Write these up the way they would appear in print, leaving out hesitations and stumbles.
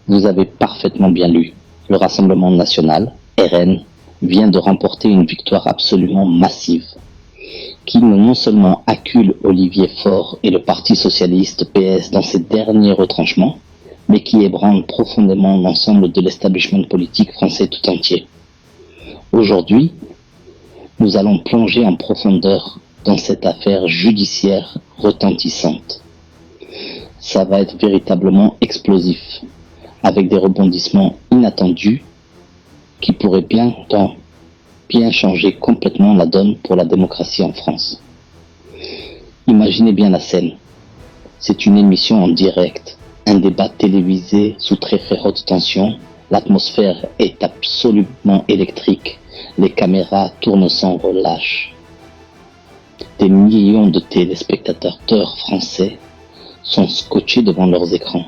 Vous avez parfaitement bien lu. Le Rassemblement national, RN, vient de remporter une victoire absolument massive, qui non seulement accule Olivier Faure et le Parti socialiste PS dans ses derniers retranchements, mais qui ébranle profondément l'ensemble de l'establishment politique français tout entier. Aujourd'hui, nous allons plonger en profondeur dans cette affaire judiciaire retentissante. Ça va être véritablement explosif, avec des rebondissements inattendus qui pourraient bien changer complètement la donne pour la démocratie en France. Imaginez bien la scène. C'est une émission en direct, un débat télévisé sous très haute tension, l'atmosphère est absolument électrique, les caméras tournent sans relâche. Des millions de téléspectateurs français sont scotchés devant leurs écrans,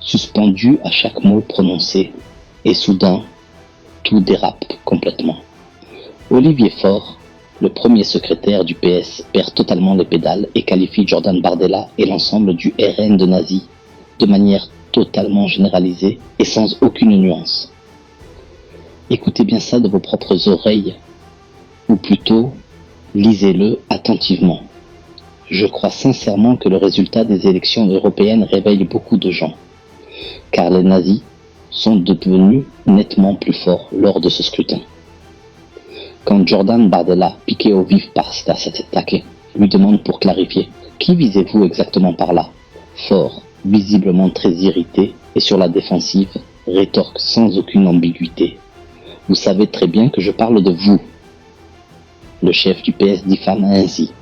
suspendus à chaque mot prononcé, et soudain, tout dérape complètement. Olivier Faure, le premier secrétaire du PS, perd totalement les pédales et qualifie Jordan Bardella et l'ensemble du RN de nazis de manière totalement généralisée et sans aucune nuance. Écoutez bien ça de vos propres oreilles, ou plutôt, lisez-le attentivement. Je crois sincèrement que le résultat des élections européennes réveille beaucoup de gens, car les nazis sont devenus nettement plus forts lors de ce scrutin. Quand Jordan Bardella, piqué au vif par cette attaque, lui demande pour clarifier « Qui visez-vous exactement par là ?» Faure, visiblement très irrité et sur la défensive, rétorque sans aucune ambiguïté « Vous savez très bien que je parle de vous !» Le chef du PS diffame ainsi,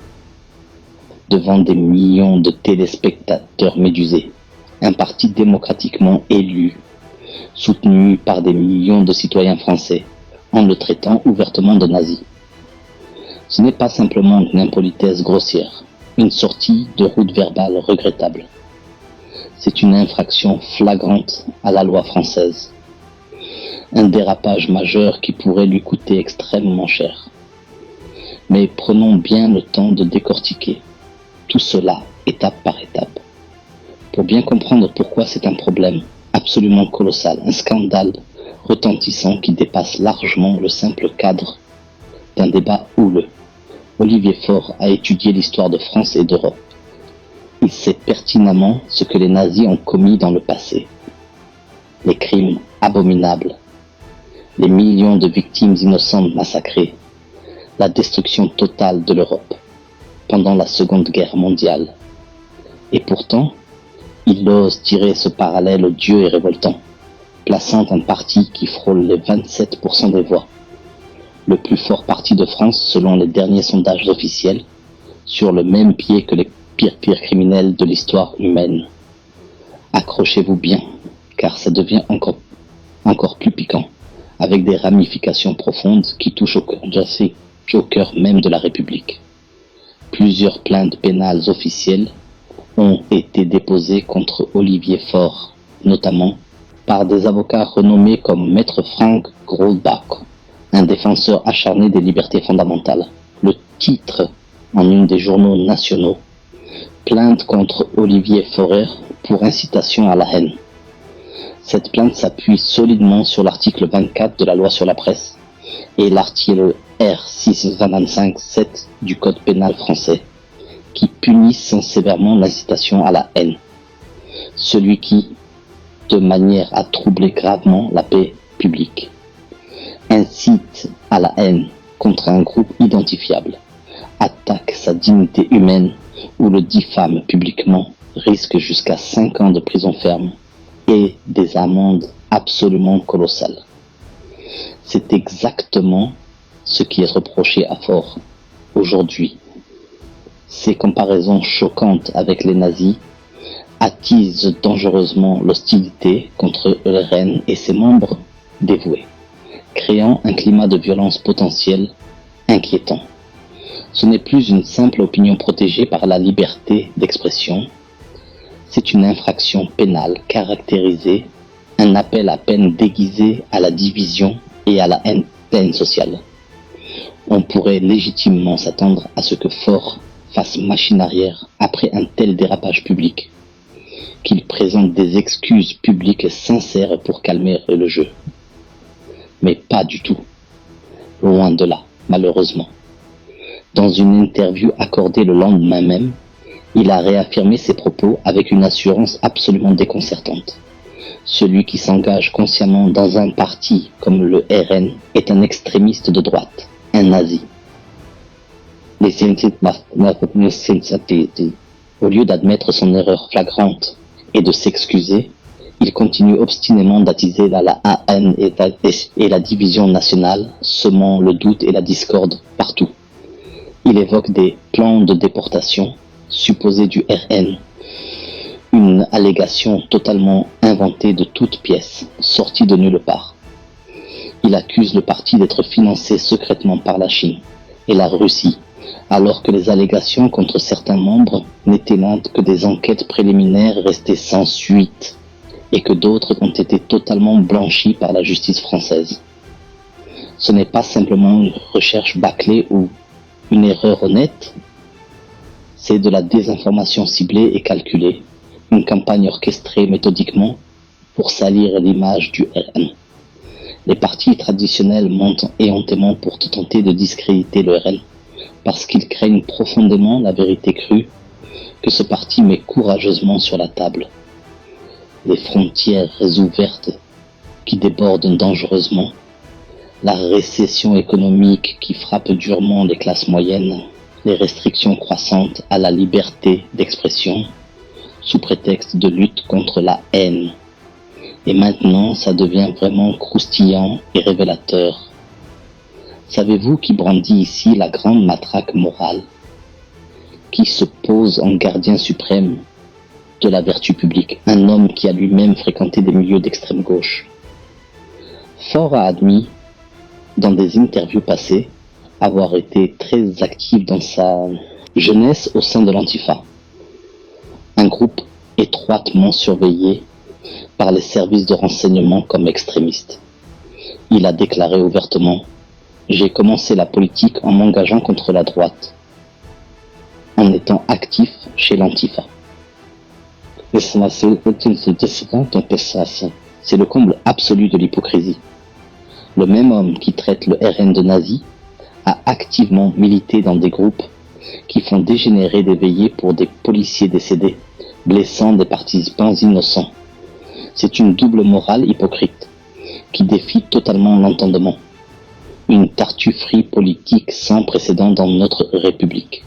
devant des millions de téléspectateurs médusés, un parti démocratiquement élu, soutenu par des millions de citoyens français, en le traitant ouvertement de nazi. Ce n'est pas simplement une impolitesse grossière, une sortie de route verbale regrettable. C'est une infraction flagrante à la loi française. Un dérapage majeur qui pourrait lui coûter extrêmement cher. Mais prenons bien le temps de décortiquer tout cela étape par étape, pour bien comprendre pourquoi c'est un problème absolument colossal, un scandale retentissant qui dépasse largement le simple cadre d'un débat houleux. Olivier Faure a étudié l'histoire de France et d'Europe. Il sait pertinemment ce que les nazis ont commis dans le passé. Les crimes abominables, les millions de victimes innocentes massacrées, la destruction totale de l'Europe pendant la Seconde Guerre mondiale. Et pourtant, il ose tirer ce parallèle odieux et révoltant, plaçant un parti qui frôle les 27% des voix, le plus fort parti de France selon les derniers sondages officiels, sur le même pied que les pires criminels de l'histoire humaine. Accrochez-vous bien, car ça devient encore plus piquant, avec des ramifications profondes qui touchent au cœur même de la République. Plusieurs plaintes pénales officielles ont été déposées contre Olivier Faure, notamment par des avocats renommés comme Maître Frank Goldbach, un défenseur acharné des libertés fondamentales. Le titre en une des journaux nationaux, plainte contre Olivier Faure pour incitation à la haine. Cette plainte s'appuie solidement sur l'article 24 de la loi sur la presse et l'article R625-7 du Code pénal français, qui punissent sévèrement l'incitation à la haine. Celui qui, de manière à troubler gravement la paix publique, incite à la haine contre un groupe identifiable, attaque sa dignité humaine ou le diffame publiquement, risque jusqu'à 5 ans de prison ferme et des amendes absolument colossales. C'est exactement ce qui est reproché à Faure aujourd'hui. Ces comparaisons choquantes avec les nazis attisent dangereusement l'hostilité contre le RN et ses membres dévoués, créant un climat de violence potentielle inquiétant. Ce n'est plus une simple opinion protégée par la liberté d'expression, c'est une infraction pénale caractérisée, un appel à peine déguisé à la division et à la haine sociale. On pourrait légitimement s'attendre à ce que Faure fasse machine arrière après un tel dérapage public. qu'il présente des excuses publiques sincères pour calmer le jeu. Mais pas du tout. Loin de là, malheureusement. Dans une interview accordée le lendemain même, il a réaffirmé ses propos avec une assurance absolument déconcertante. Celui qui s'engage consciemment dans un parti comme le RN est un extrémiste de droite, un nazi. Au lieu d'admettre son erreur flagrante et de s'excuser, il continue obstinément d'attiser la haine et la division nationale, semant le doute et la discorde partout. Il évoque des plans de déportation supposés du RN, une allégation totalement inventée de toutes pièces, sortie de nulle part. Il accuse le parti d'être financé secrètement par la Chine et la Russie, alors que les allégations contre certains membres n'étaient que des enquêtes préliminaires restées sans suite et que d'autres ont été totalement blanchies par la justice française. Ce n'est pas simplement une recherche bâclée ou une erreur honnête, c'est de la désinformation ciblée et calculée, une campagne orchestrée méthodiquement pour salir l'image du RN. Les partis traditionnels montent éhontément pour tenter de discréditer le RN, parce qu'ils craignent profondément la vérité crue que ce parti met courageusement sur la table. Les frontières ouvertes qui débordent dangereusement, la récession économique qui frappe durement les classes moyennes, les restrictions croissantes à la liberté d'expression, sous prétexte de lutte contre la haine. Et maintenant, ça devient vraiment croustillant et révélateur. Savez-vous qui brandit ici la grande matraque morale, qui se pose en gardien suprême de la vertu publique, un homme qui a lui-même fréquenté des milieux d'extrême gauche? Faure a admis, dans des interviews passées, avoir été très actif dans sa jeunesse au sein de l'Antifa, un groupe étroitement surveillé par les services de renseignement comme extrémiste. Il a déclaré ouvertement: « J'ai commencé la politique en m'engageant contre la droite, en étant actif chez l'Antifa. » C'est le comble absolu de l'hypocrisie. Le même homme qui traite le RN de nazi a activement milité dans des groupes qui font dégénérer des veillées pour des policiers décédés, blessant des participants innocents. C'est une double morale hypocrite qui défie totalement l'entendement. Une tartufferie politique sans précédent dans notre République.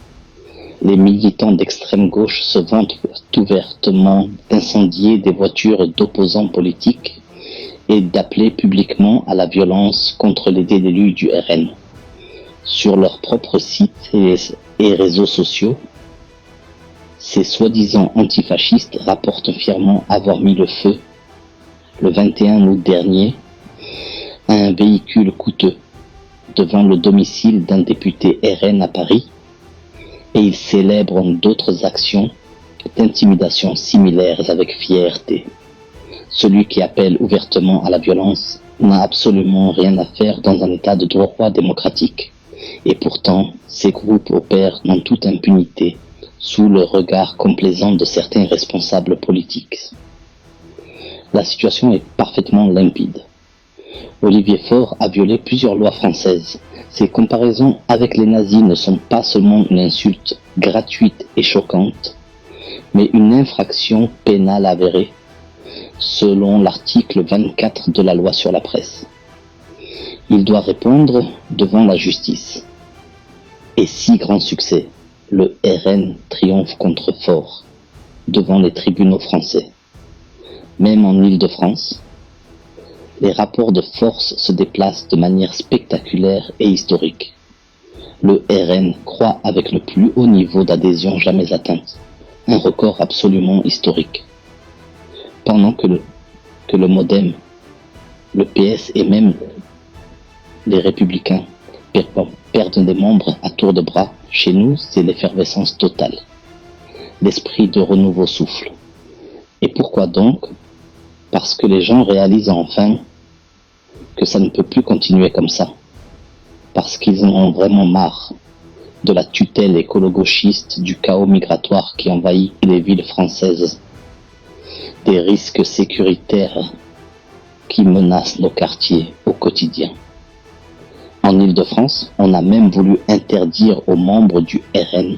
Les militants d'extrême gauche se vantent ouvertement d'incendier des voitures d'opposants politiques et d'appeler publiquement à la violence contre les élus du RN. Sur leurs propres sites et réseaux sociaux, ces soi-disant antifascistes rapportent fièrement avoir mis le feu, le 21 août dernier, à un véhicule coûteux devant le domicile d'un député RN à Paris, et ils célèbrent d'autres actions d'intimidation similaires avec fierté. Celui qui appelle ouvertement à la violence n'a absolument rien à faire dans un état de droit démocratique. Et pourtant, ces groupes opèrent dans toute impunité, sous le regard complaisant de certains responsables politiques. La situation est parfaitement limpide. Olivier Faure a violé plusieurs lois françaises. Ses comparaisons avec les nazis ne sont pas seulement une insulte gratuite et choquante, mais une infraction pénale avérée, selon l'article 24 de la loi sur la presse. Il doit répondre devant la justice. Et si grand succès, le RN triomphe contre Faure, devant les tribunaux français. Même en Île-de-France, les rapports de force se déplacent de manière spectaculaire et historique. Le RN croît avec le plus haut niveau d'adhésion jamais atteint, un record absolument historique. Pendant que le MoDem, le PS et même les Républicains perdent des membres à tour de bras, chez nous, c'est l'effervescence totale. L'esprit de renouveau souffle. Et pourquoi donc? Parce que les gens réalisent enfin que ça ne peut plus continuer comme ça. Parce qu'ils en ont vraiment marre de la tutelle écolo-gauchiste, du chaos migratoire qui envahit les villes françaises. des risques sécuritaires qui menacent nos quartiers au quotidien. En Île-de-France, on a même voulu interdire aux membres du RN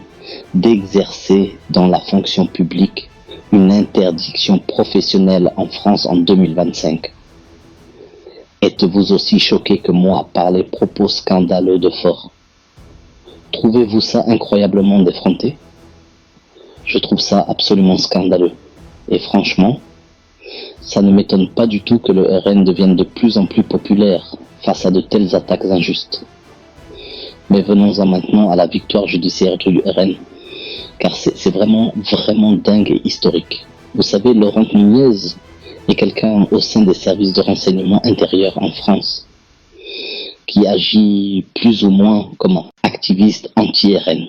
d'exercer dans la fonction publique, une interdiction professionnelle en France en 2025. Êtes-vous aussi choqué que moi par les propos scandaleux de Faure? Trouvez-vous ça incroyablement défronté? Je trouve ça absolument scandaleux. Et franchement, ça ne m'étonne pas du tout que le RN devienne de plus en plus populaire face à de telles attaques injustes. Mais venons-en maintenant à la victoire judiciaire du RN, car c'est vraiment dingue et historique. Vous savez, Laurent Nunez est quelqu'un au sein des services de renseignement intérieur en France, qui agit plus ou moins comme activiste anti-RN.